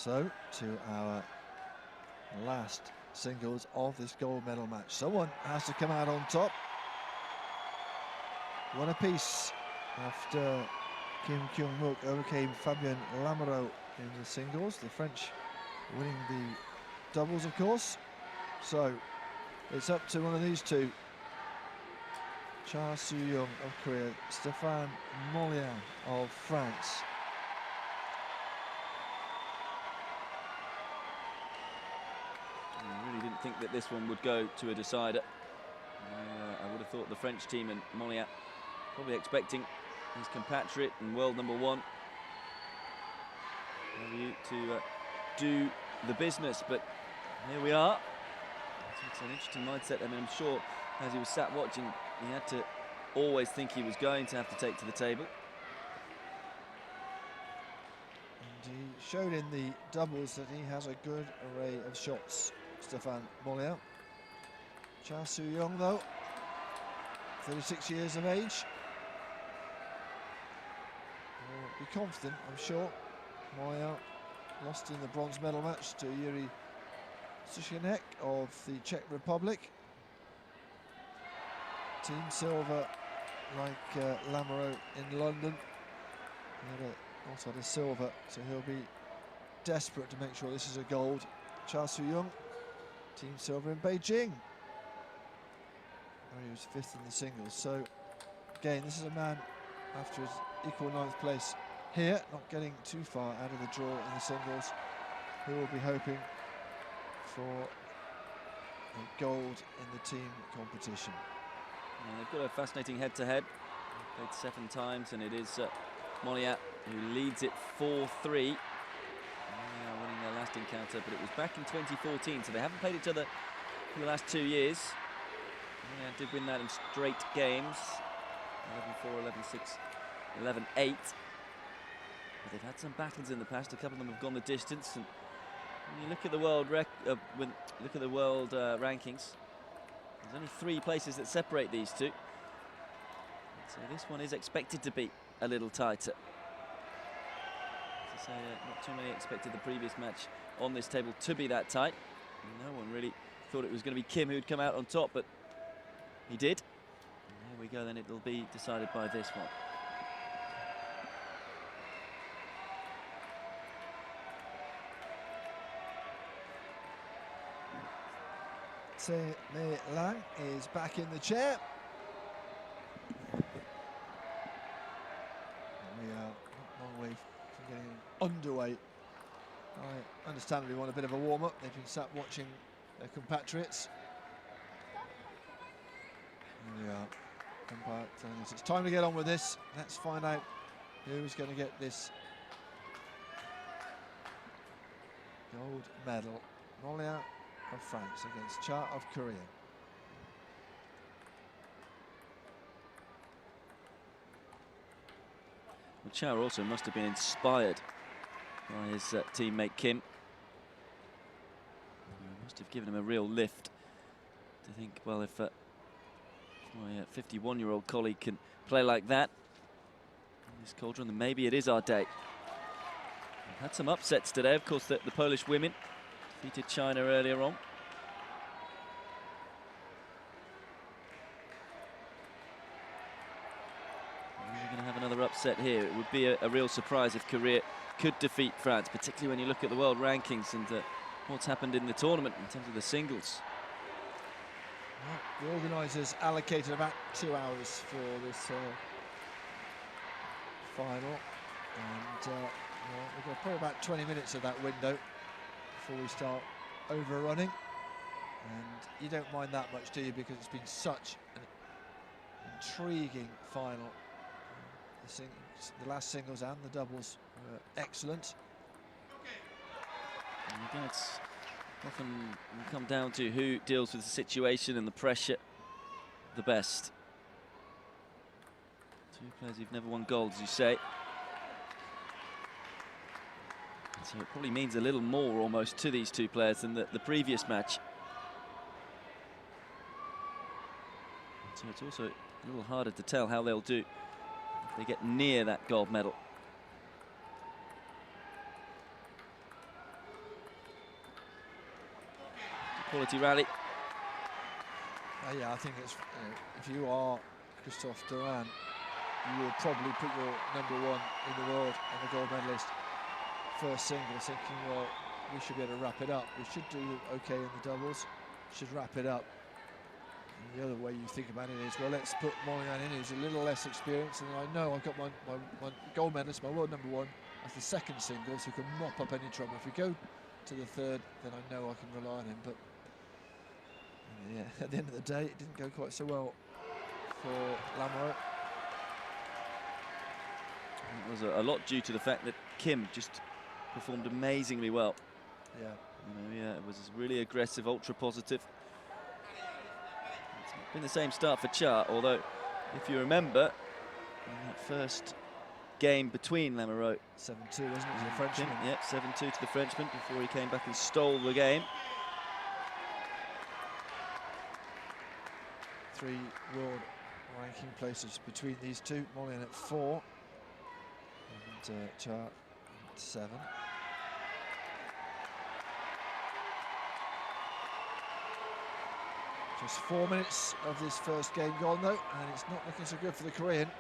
So, to our last singles of this gold medal match. Someone has to come out on top. One apiece after Kim Kyung-mook overcame Fabien Lamoureux in the singles. The French winning the doubles, of course. So, it's up to one of these two. Cha Soo-young of Korea, Stephane Molliens of France. I really didn't think that this one would go to a decider. I would have thought the French team and Molliens probably expecting his compatriot and world #1 to do the business, but here we are. It's an interesting mindset. I mean, I'm sure as he was sat watching, he had to always think he was going to have to take to the table. And he showed in the doubles that he has a good array of shots, Stephane Molliens. Cha Soo-young, though, 36 years of age. Will be confident, I'm sure. Molliens lost in the bronze medal match to Yuri Sushinek of the Czech Republic. Team silver, like Lamoureux in London. He also had a silver, so he'll be desperate to make sure this is a gold. Cha Soo-young, team silver in Beijing. He was 5th in the singles. So again, this is a man after his equal 9th place here, not getting too far out of the draw in the singles, who will be hoping for a gold in the team competition. Yeah, they've got a fascinating head-to-head. Played 7 times, and it is Molliens who leads it 4-3. Winning their last encounter, but it was back in 2014, so they haven't played each other for the last 2 years. Molliens did win that in straight games, 11-4, 11-6, 11-8. But they've had some battles in the past. A couple of them have gone the distance. And when you look at the world rankings, there's only 3 places that separate these two. So this one is expected to be a little tighter. As I say, not too many expected the previous match on this table to be that tight. No one really thought it was going to be Kim who'd come out on top, but he did. And there we go, then it'll be decided by this one. Mei Lang is back in the chair. We are not a long way from getting underway. I understandably want a bit of a warm-up. They've been sat watching their compatriots. Here we are. Umpire telling us it's time to get on with this. Let's find out who's going to get this gold medal. Molliens of France against Cha of Korea. Well, Cha also must have been inspired by his teammate Kim. Must have given him a real lift to think, well, if my 51-year-old colleague can play like that in this cauldron, then maybe it is our day. We've had some upsets today, of course. The Polish women defeated China earlier on. We're going to have another upset here. It would be a real surprise if Korea could defeat France, particularly when you look at the world rankings and what's happened in the tournament in terms of the singles. Well, the organisers allocated about 2 hours for this final, and well, we've got probably about 20 minutes of that window before we start overrunning. And you don't mind that much, do you? Because it's been such an intriguing final. The last singles and the doubles were excellent. And again, it's often come down to who deals with the situation and the pressure the best. 2 players who've never won gold, as you say. So it probably means a little more almost to these 2 players than the previous match. So it's also a little harder to tell how they'll do if they get near that gold medal. quality rally. Yeah, I think it's, if you are Christophe Durand, you will probably put your #1 in the world and the gold medalist first single, thinking, well, we should be able to wrap it up. We should do okay in the doubles, should wrap it up. And the other way you think about it is, well, let's put Mollien in, who's a little less experienced, and I know I've got my gold medalist, my world #1, as the second single, so he can mop up any trouble. If we go to the third, then I know I can rely on him. But yeah, at the end of the day, it didn't go quite so well for Lamoureux. It was a lot due to the fact that Kim just performed amazingly well. Yeah. Yeah, it was really aggressive, ultra positive. It's not been the same start for Cha, although, if you remember, in that first game between Lamoureux, 7-2, wasn't it, to the Frenchman? Yep, 7-2 to the Frenchman before he came back and stole the game. 3 world ranking places between these two. Mollien at 4 and Cha at 7. Just 4 minutes of this first game gone though, and it's not looking so good for the Korean.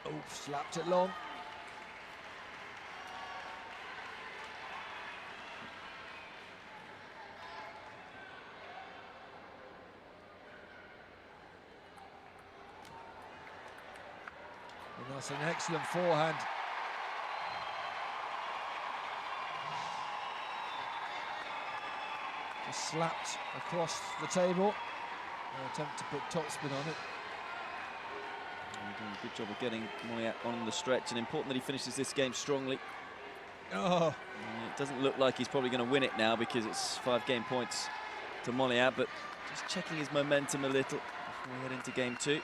Oh, slapped it long. And that's an excellent forehand. Just slapped across the table. An attempt to put topspin on it. Doing a good job of getting Mollien on the stretch, and important that he finishes this game strongly. Oh. It doesn't look like he's probably going to win it now because it's 5 game points to Mollien, but just checking his momentum a little before we head into game 2.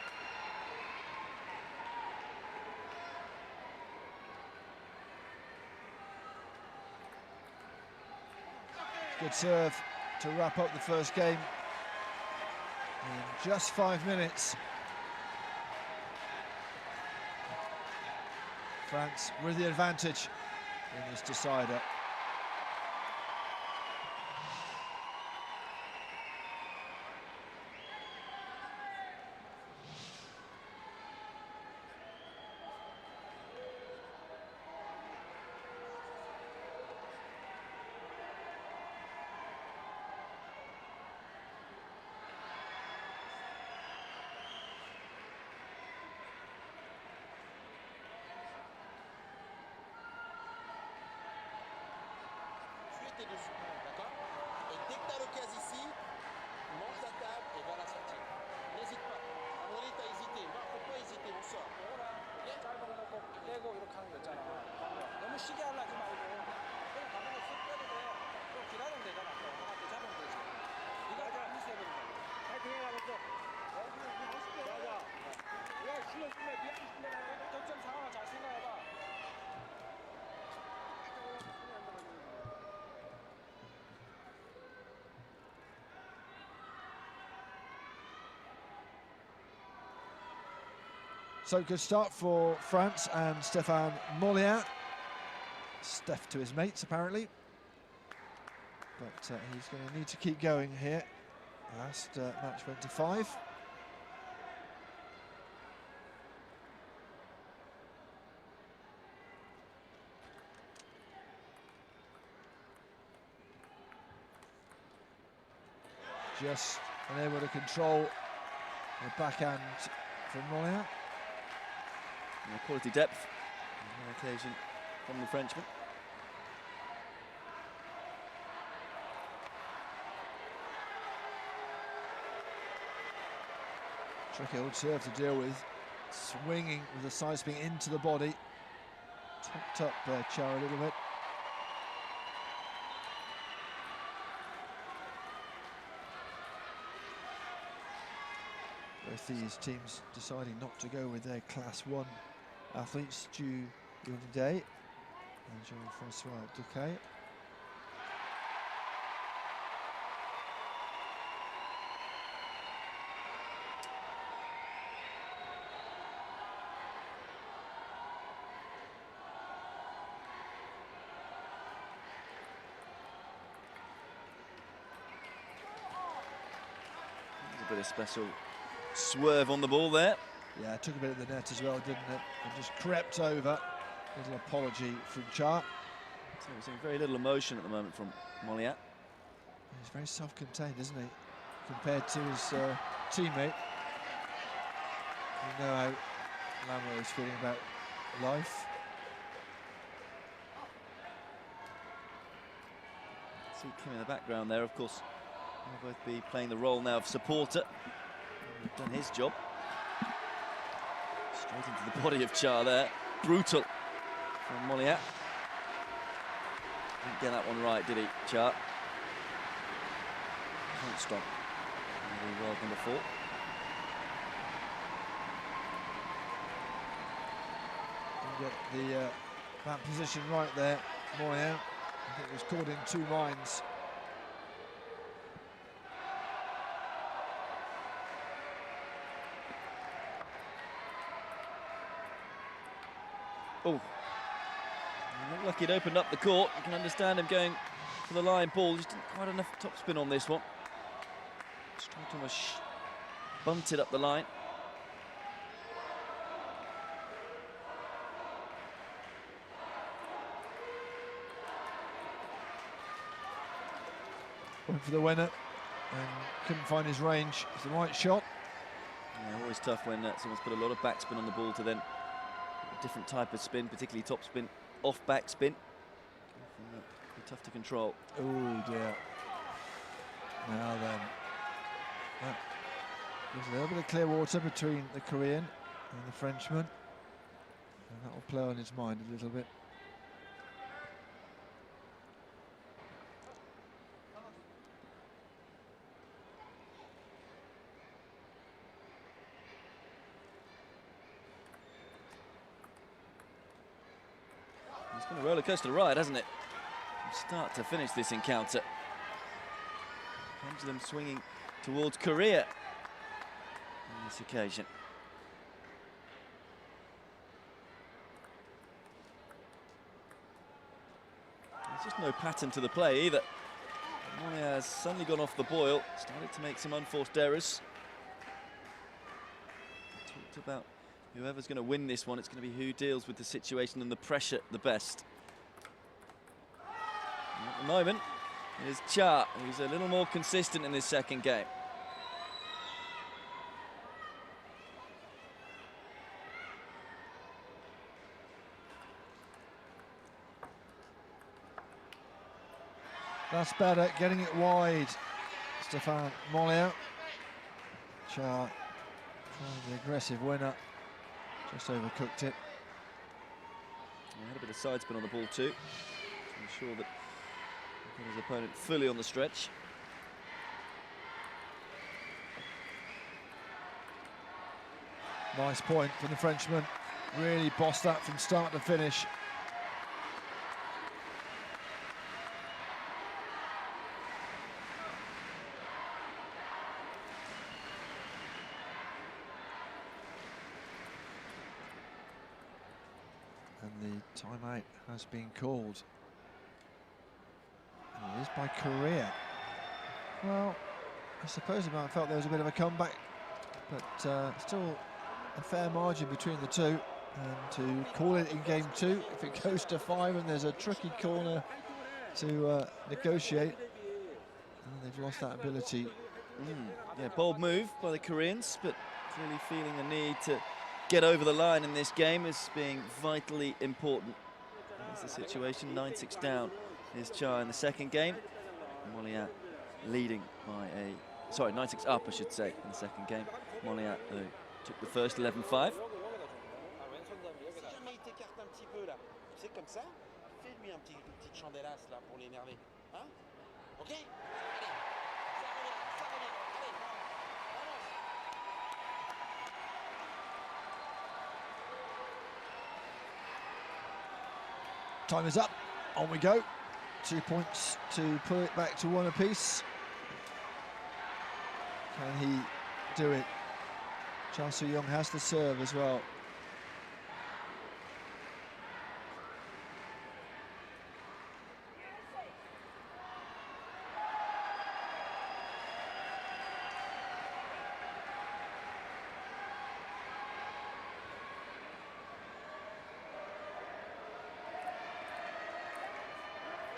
Good serve to wrap up the first game in just 5 minutes. France with the advantage in this decider. Dessus, d'accord? Et dès que tu as l'occasion ici, monte la table et va à la sortie. N'hésite pas. À mon avis, tu as hésité. Non, faut pas hésiter, on sort. Voilà. 짧은 거 꼭 빼고 이렇게 하는 거 있잖아. 너무 시계 하려지 말고 그냥 가만히 쓱 빼도 돼. 또 기다리면 되잖아. 또 하나 더 잡으면 되지. 네가 다 미스해버린 거야. 파이팅 해가지고. 맞아. 야, 실력 쓰면 미안 싶은데 득점 상황을 잘 생각해봐. So good start for France and Stephane Mollien. Steph to his mates, apparently. But he's going to need to keep going here. Last match went to 5. Just unable to control the backhand from Mollien. Quality depth on occasion from the Frenchman. Tricky old serve to deal with. Swinging with the side spin into the body. Topped up Cha a little bit. Both these teams deciding not to go with their Class 1 athletes, Yong and Jean-Francois Duquet. bit of special swerve on the ball there. Yeah, it took a bit of the net as well, didn't it? And just crept over. Little apology from Cha. So we're seeing very little emotion at the moment from Molliat. He's very self-contained, isn't he? Compared to his teammate. You know how Lamo is feeling about life. See Kim in the background there, of course. He'll both be playing the role now of supporter. He's done his job. Straight into the body of Cha there. Brutal from Molliat. Didn't get that one right, did he, Cha? Can't stop. Really well, number 4. Didn't get the that position right there, Moyet. I think he was caught in 2 minds. Oh, it looked like he'd opened up the court. You can understand him going for the line ball. Just didn't quite enough topspin on this one. Straight almost bunted up the line. Went for the winner and couldn't find his range. It's the right shot. Yeah, always tough when someone's put a lot of backspin on the ball to then a different type of spin, particularly topspin, off backspin. Tough to control. Oh dear. Now then, there's a little bit of clear water between the Korean and the Frenchman, and that will play on his mind a little bit. It's been a roller coaster ride, hasn't it? From start to finish this encounter. Pendulum swinging towards Korea on this occasion. There's just no pattern to the play either. Molia has suddenly gone off the boil, started to make some unforced errors. Talked about whoever's going to win this one, it's going to be who deals with the situation and the pressure the best. And at the moment, it is Cha, who's a little more consistent in this second game. That's better, getting it wide. Stephane Molliat. Cha, the aggressive winner, just overcooked it. He had a bit of side spin on the ball too, to ensure that he put his opponent fully on the stretch. Nice point from the Frenchman. Really bossed that from start to finish. And the timeout has been called. And it is by Korea. Well, I suppose I might have felt there was a bit of a comeback, but still a fair margin between the two. And to call it in game 2, if it goes to 5 and there's a tricky corner to negotiate, they've lost that ability. Yeah, bold move by the Koreans, but clearly feeling the need to get over the line in this game as being vitally important. That's the situation, 9-6 down is Cha in the second game. Molliat leading by 9-6 up, I should say, in the second game. Molliat took the first 11-5. Time is up, on we go. 2 points to put it back to 1 apiece. Can he do it? Yong has the serve as well.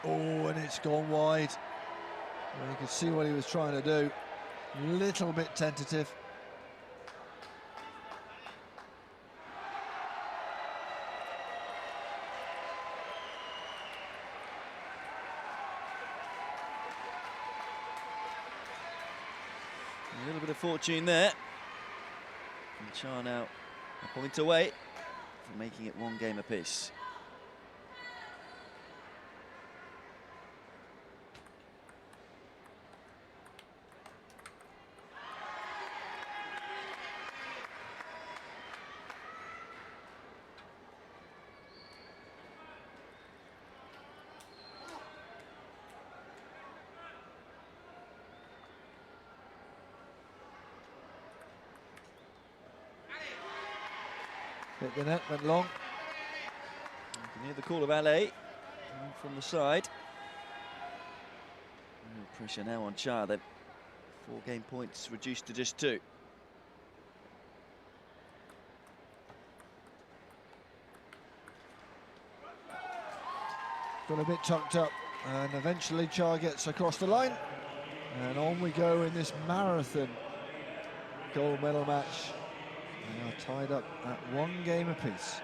Oh, and it's gone wide. Well, you could see what he was trying to do. Little bit tentative. A little bit of fortune there. And Char now a point away from making it 1 game apiece. Hit the net, went long. You can hear the call of alley from the side. No pressure now on Char then. 4 game points reduced to just 2. Got a bit tucked up, and eventually Char gets across the line. And on we go in this marathon gold medal match. They are tied up at 1 game apiece.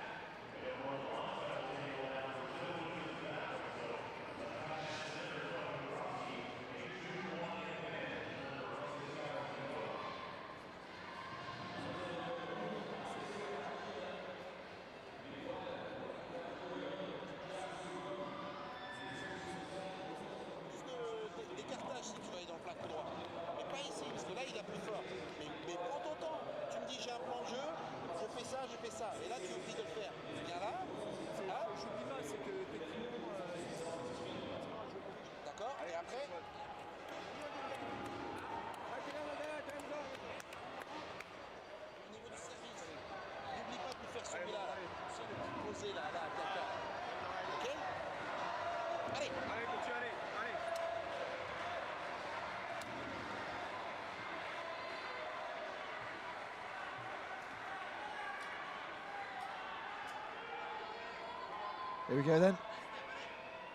D'écartage si tu vas aller dans le plateau droit. Mais pas ici, parce que là il a plus fort. Mais prends ton temps. Tu me dis j'ai un plan de jeu, je fais ça. Et là tu oublies de le faire. Viens là. Là. J'oublie pas, c'est que techniquement, D'accord. Et après. Au niveau du service, n'oublie pas de lui faire celui-là. C'est le petit posé là, d'accord. Ok. Allez. allez, continue, allez. Here we go then,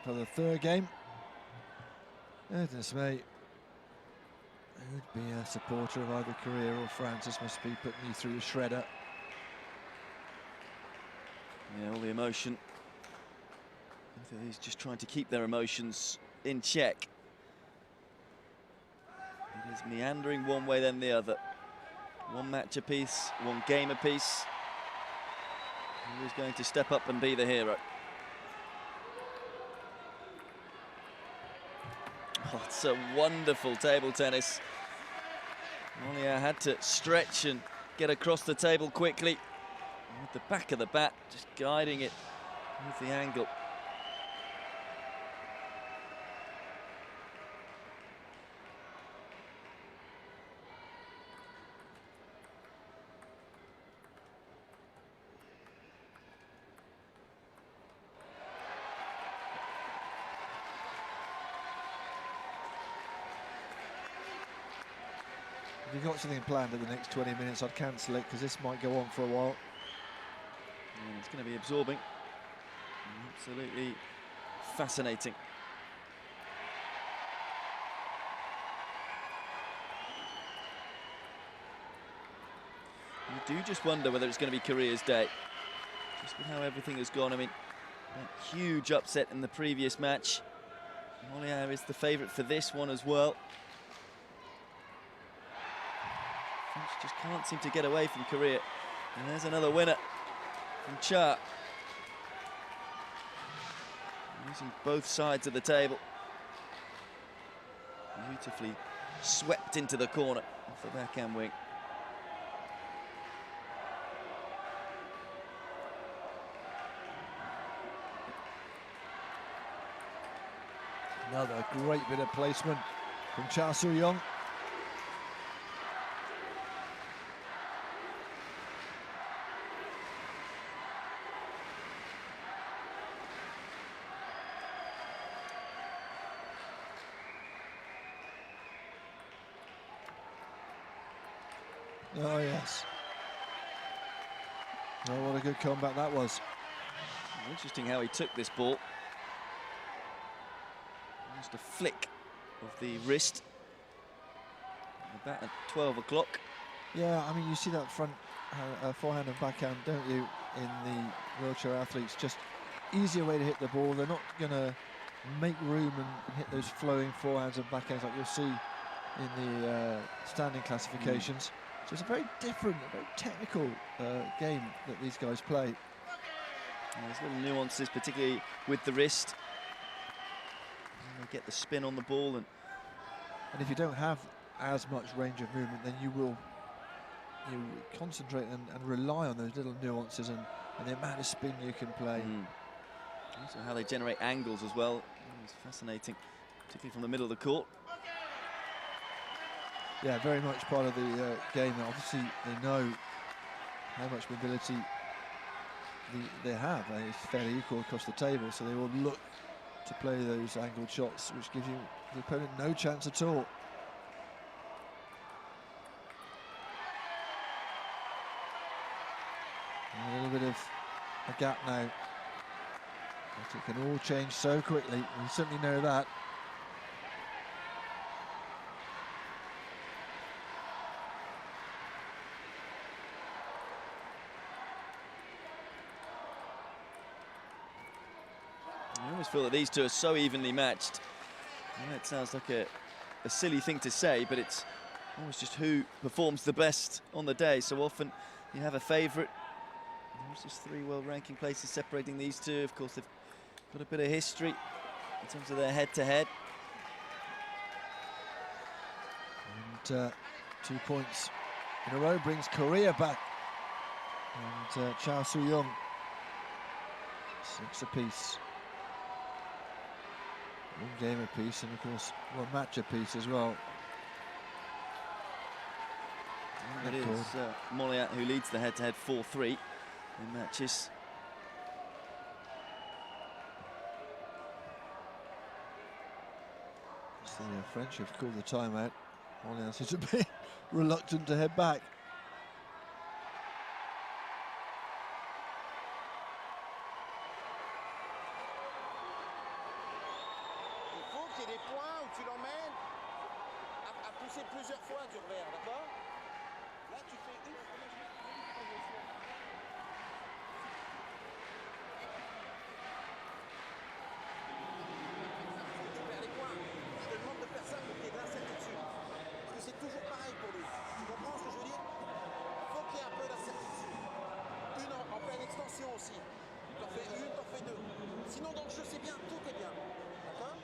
for the 3rd game. Goodness me. Who'd be a supporter of either Korea or France? This must be putting you through the shredder. Yeah, all the emotion. Both of these just trying to keep their emotions in check. It is meandering one way then the other. 1 match apiece, 1 game apiece. Who is going to step up and be the hero? Oh, it's a wonderful table tennis. Molia had to stretch and get across the table quickly. With the back of the bat, just guiding it with the angle. If you've got something planned in the next 20 minutes, I'd cancel it because this might go on for a while. And it's going to be absorbing. Absolutely fascinating. You do just wonder whether it's going to be Korea's day. Just with how everything has gone. I mean, that huge upset in the previous match. Molia is the favourite for this one as well. French just can't seem to get away from Korea. And there's another winner from Char. Using both sides of the table. Beautifully swept into the corner off the backhand wing. Another great bit of placement from Yong. Oh, yes. Oh, what a good comeback that was. Interesting how he took this ball. Just a flick of the wrist. About at 12 o'clock. Yeah, I mean, you see that front forehand and backhand, don't you, in the wheelchair athletes? Just easier way to hit the ball. They're not going to make room and hit those flowing forehands and backhands like you'll see in the standing classifications. So it's a very different, a very technical game that these guys play. Yeah, there's little nuances, particularly with the wrist. And they get the spin on the ball, and if you don't have as much range of movement, then you will concentrate and rely on those little nuances and the amount of spin you can play. Also how they generate angles as well. It's fascinating, particularly from the middle of the court. Yeah, very much part of the game. Obviously, they know how much mobility they have. It's fairly equal across the table, so they will look to play those angled shots, which gives you the opponent no chance at all. And a little bit of a gap now. But it can all change so quickly. We certainly know that. I always feel that these two are so evenly matched. I know it sounds like a silly thing to say, but it's almost just who performs the best on the day. So often you have a favourite. There's just 3 world ranking places separating these two. Of course, they've got a bit of history in terms of their head-to-head. And 2 points in a row brings Korea back. And Cha Soo-young, 6 apiece. 1 game apiece, and of course 1 match apiece as well. It is Molliat who leads the head-to-head 4-3 in matches. The French have called the timeout. Molliens is a bit reluctant to head back. Il faut qu'il y ait des points où tu l'emmènes à pousser plusieurs fois du revers, d'accord? Là, tu fais une projection. Tu perds les points. Je te demande de faire ça pour qu'il y ait de l'incertitude. Parce que c'est toujours pareil pour lui. Tu comprends ce que je veux dire? Il faut qu'il y ait un peu d'incertitude. Une en pleine extension aussi. T'en fais une, t'en fais 2. Sinon, dans le jeu, c'est bien, tout est bien. D'accord?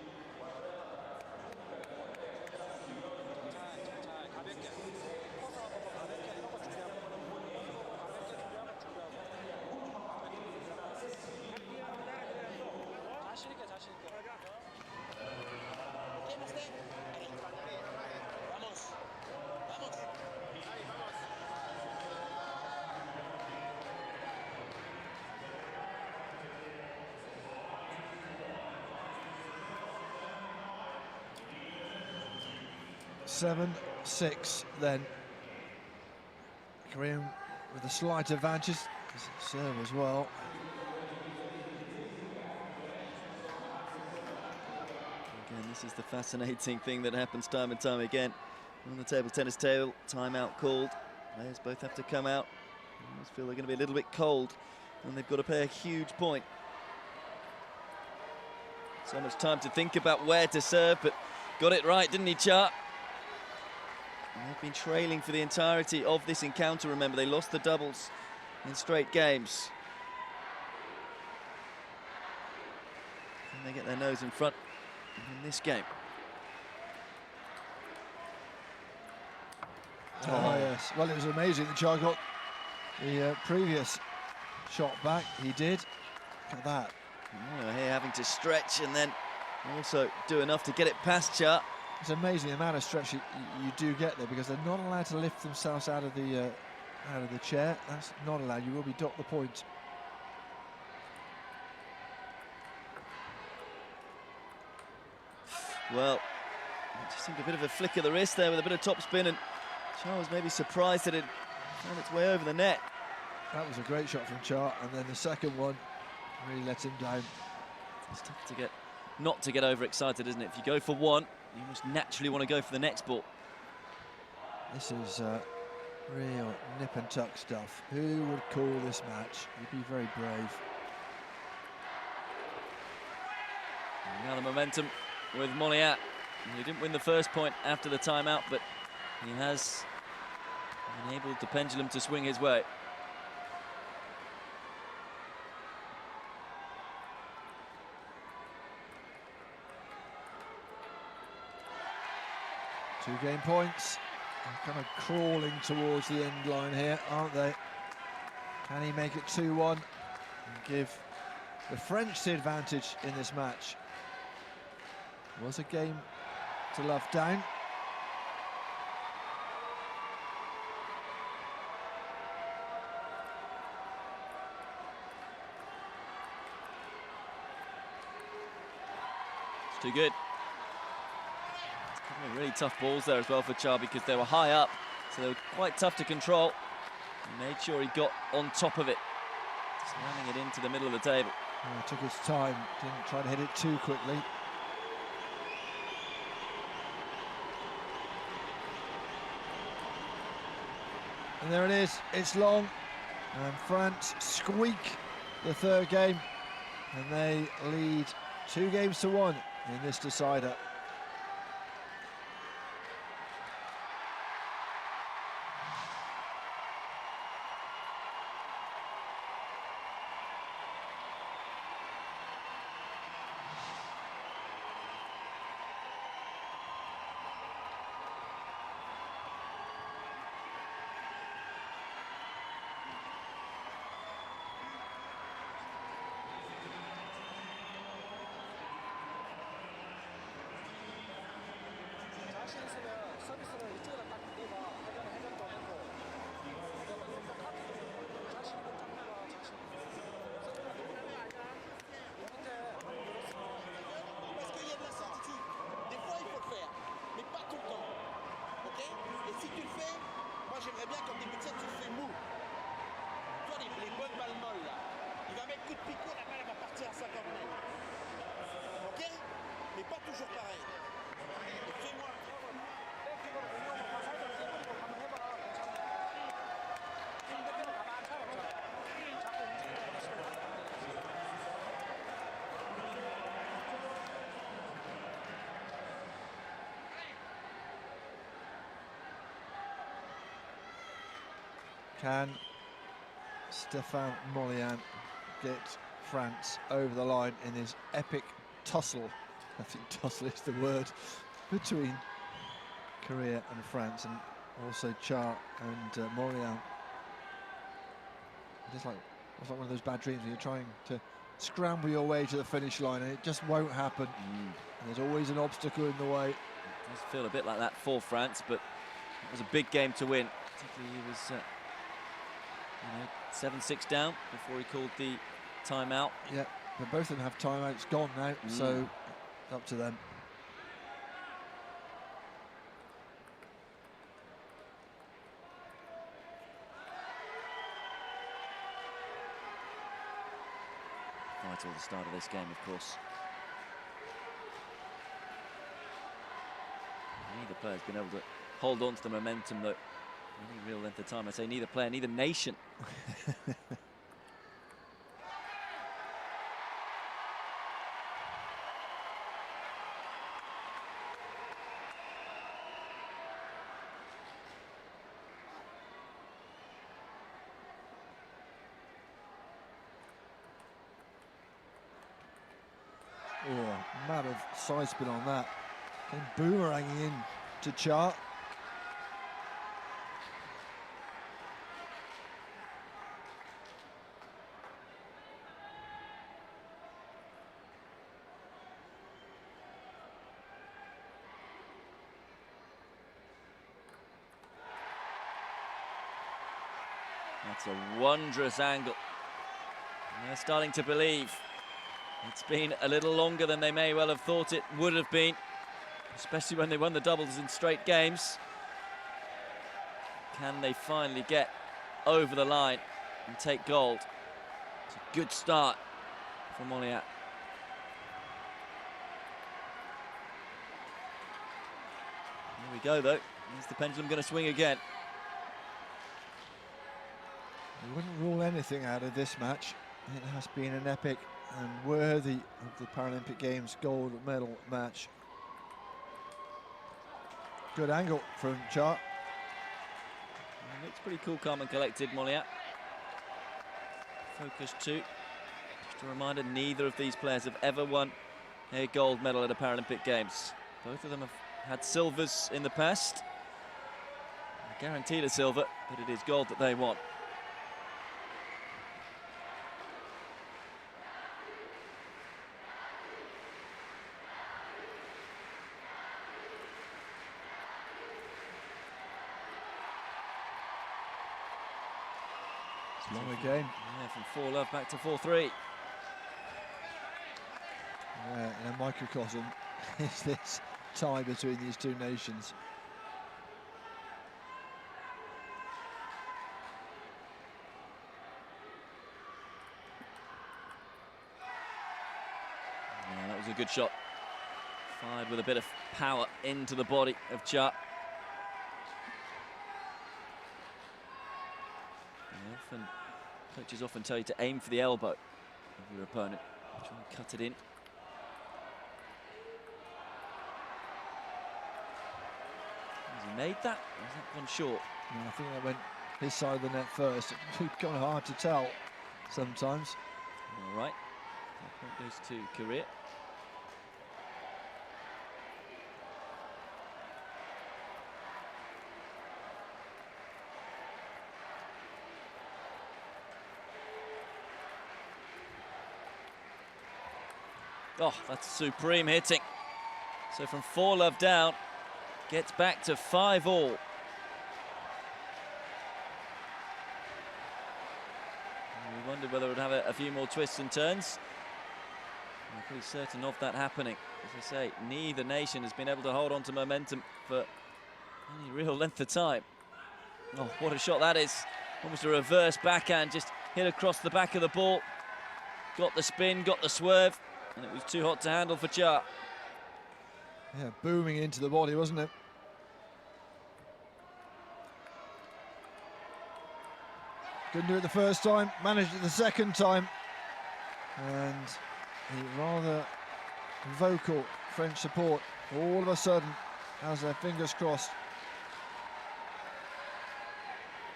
Ok, mon Steph? Allez. Vamos. Vamos. Allez, vamos. 7-6 then. Korean with a slight advantage. Serve as well. Again, this is the fascinating thing that happens time and time again. On the table tennis table, timeout called. Players both have to come out. I almost feel they're going to be a little bit cold, and they've got to pay a huge point. So much time to think about where to serve, but got it right, didn't he, Cha? And they've been trailing for the entirety of this encounter. Remember, they lost the doubles in straight games. And they get their nose in front in this game. Oh, yes. Well, it was amazing that Cha got the previous shot back. He did. Look at that. Oh, here having to stretch and then also do enough to get it past Cha. It's amazing the amount of stretch you do get there, because they're not allowed to lift themselves out of the chair. That's not allowed. You will be docked the point. Well, it just seemed a bit of a flick of the wrist there with a bit of topspin, and Cha was maybe surprised that it found its way over the net. That was a great shot from Cha, and then the second one really let him down. It's tough to get not to get overexcited, isn't it? If you go for one, you must naturally want to go for the next ball. This is real nip and tuck stuff. Who would call this match? You'd be very brave. And now the momentum with Molliat. He didn't win the first point after the timeout, but he has enabled the pendulum to swing his way. Two-game points. They're kind of crawling towards the end line here, aren't they? Can he make it 2-1 and give the French the advantage in this match? Was a game to love down. It's too good. Really tough balls there as well for Cha, because they were high up, so they were quite tough to control. He made sure he got on top of it, slamming it into the middle of the table. Oh, took his time, didn't try to hit it too quickly. And there it is, it's long, and France squeak the third game, and they lead 2-1 in this decider. 자신 있으면 서비스를 이쪽에다 딱 네가 회전도 해놓고 자신 있고 짝다가 자신 parce qu'il y a de la certitude. Des fois, il faut le faire, mais pas tout le temps. Ok? Et si tu le fais, moi j'aimerais bien qu'en début de set, tu le fais mou. Toi, les bonnes balles molles là. Il va mettre coup de picot, la balle elle va partir à 50 mètres. Ok? Mais pas toujours pareil. Et fais-moi. Can Stephane Mollien get France over the line in his epic tussle? I think tussle is the word, between Korea and France, and also Cha and Mollien. It's like one of those bad dreams where you're trying to scramble your way to the finish line and it just won't happen. And there's always an obstacle in the way. It does feel a bit like that for France, but it was a big game to win. Particularly he was 7-6 down before he called the timeout. Yeah, but both of them have timeouts gone now, so it's up to them. Vital the start of this game, of course. Neither player's been able to hold on to the momentum, though. Any real length of time. I say neither player, neither nation. Oh, mad of side spin on that. Came boomeranging in to Cha. That's a wondrous angle. And they're starting to believe. It's been a little longer than they may well have thought it would have been, especially when they won the doubles in straight games. Can they finally get over the line and take gold? It's a good start for Molliat. we go, though. Is the pendulum going to swing again? You wouldn't rule anything out of this match. It has been an epic and worthy of the Paralympic Games gold medal match. Good angle from Cha. Looks pretty cool, calm and collected, Molliat. Focus 2. Just a reminder, neither of these players have ever won a gold medal at a Paralympic Games. Both of them have had silvers in the past. Guaranteed a silver, but it is gold that they want. It's long again. Yeah, from 4-love back to 4-3. Yeah, in a microcosm is this tie between these two nations. Yeah, that was a good shot. Fired with a bit of power into the body of Cha. Coaches often tell you to aim for the elbow of your opponent. Try and cut it in. Has he made that? Or has that gone short? Yeah, I think that went his side of the net first. It's kind of hard to tell sometimes. All right. That point goes to Korea. Oh, that's supreme hitting. So from 4-love down, gets back to 5-all. We wondered whether it would have a few more twists and turns. I'm pretty certain of that happening. As I say, neither nation has been able to hold on to momentum for any real length of time. Oh, what a shot that is. Almost a reverse backhand, just hit across the back of the ball. Got the spin, got the swerve. And it was too hot to handle for Cha. Yeah, booming into the body, wasn't it? Couldn't do it the first time, managed it the second time. And the rather vocal French support all of a sudden has their fingers crossed.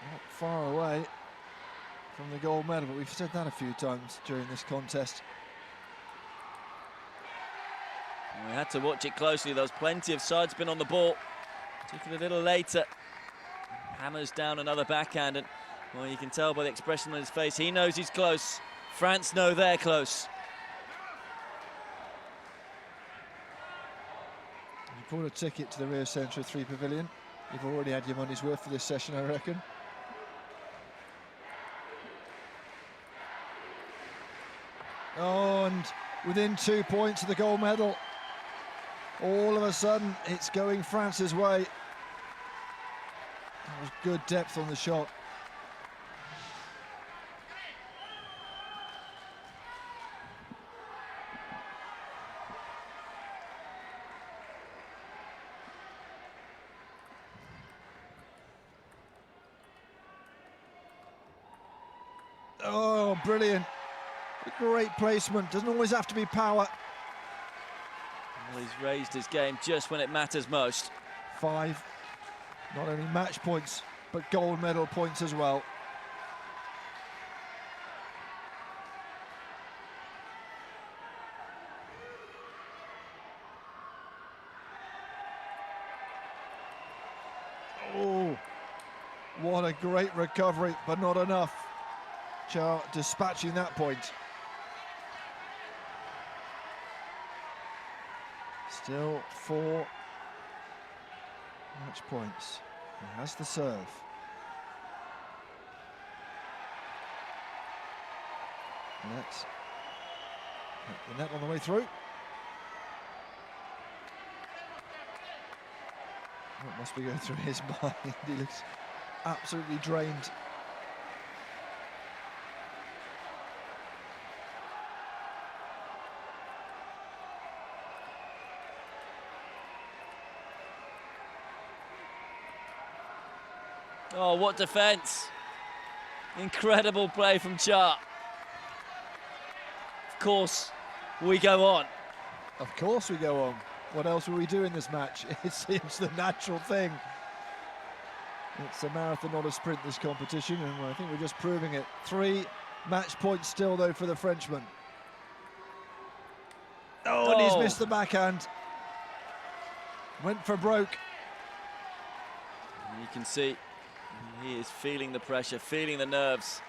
Not far away from the gold medal, but we've said that a few times during this contest. We had to watch it closely. There was plenty of side spin on the ball. Took it a little later. Hammers down another backhand, and well, you can tell by the expression on his face, he knows he's close. France know they're close. You bought a ticket to the Rio Centro 3 Pavilion. You've already had your money's worth for this session, I reckon. Oh, and within 2 points of the gold medal. All of a sudden, it's going France's way. That was good depth on the shot. Oh, brilliant. A great placement. Doesn't always have to be power. Well, he's raised his game just when it matters most. 5, not only match points, but gold medal points as well. Oh, what a great recovery, but not enough. Cha dispatching that point. Still 4 match points. He has the serve. Let's hit the net on the way through. What must be going through his mind? He looks absolutely drained. Oh, what defence. Incredible play from Cha. Of course, we go on. Of course we go on. What else will we do in this match? It seems the natural thing. It's a marathon, not a sprint, this competition, and I think we're just proving it. 3 match points still, though, for the Frenchman. Oh, and he's missed the backhand. Went for broke. And you can see he is feeling the pressure, feeling the nerves.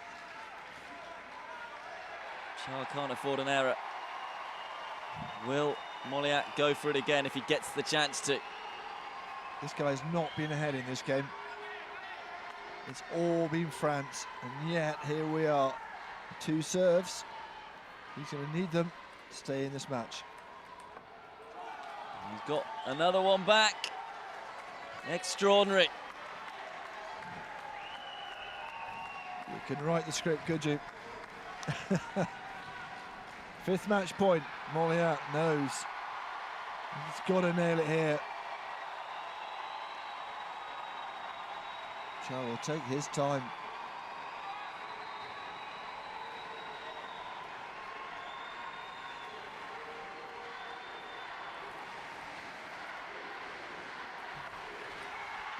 Cha can't afford an error. Will Molliat go for it again if he gets the chance to? This guy's not been ahead in this game. It's all been France, and yet here we are. 2 serves. He's going to need them to stay in this match. He's got another one back. Extraordinary. You can write the script, could you? 5th match point. Molliat knows he's got to nail it here. Cha will take his time.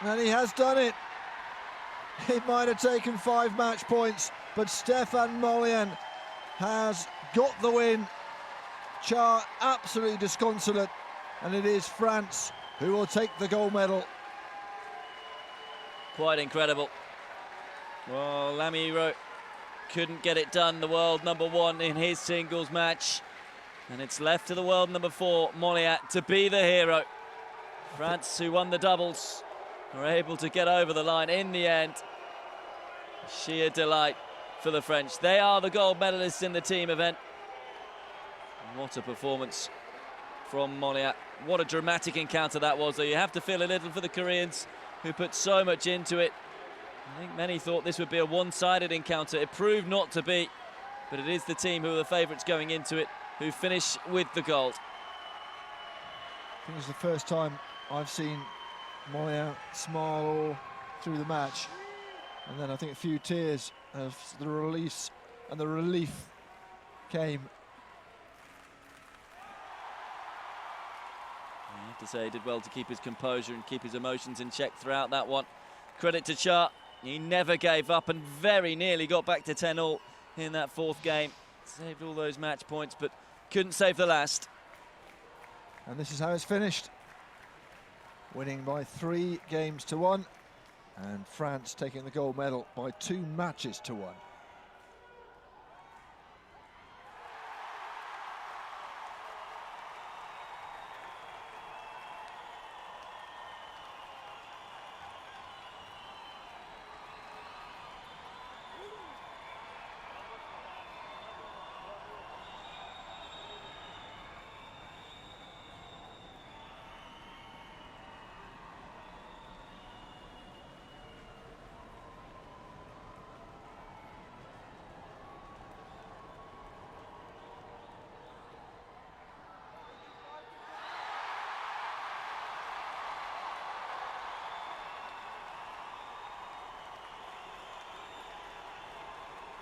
And he has done it. It might have taken 5 match points, but Stephane Mollien has got the win. Cha absolutely disconsolate, and it is France who will take the gold medal. Quite incredible. Well, Lamiro couldn't get it done, the world #1 in his singles match. And it's left to the world #4, Molliat, to be the hero. France, who won the doubles, were able to get over the line in the end. Sheer delight for the French. They are the gold medalists in the team event. What a performance from Molliat. What a dramatic encounter that was, though. You have to feel a little for the Koreans, who put so much into it. I think many thought this would be a one-sided encounter. It proved not to be, but it is the team who are the favourites going into it who finish with the gold. I think it's the first time I've seen Molliat smile all through the match, and then I think a few tears as the release and the relief came. I have to say he did well to keep his composure and keep his emotions in check throughout that one. Credit to Cha. He never gave up and very nearly got back to 10-all in that 4th game. Saved all those match points, but couldn't save the last. And this is how it's finished. Winning by 3 games to 1, and France taking the gold medal by 2 matches to 1.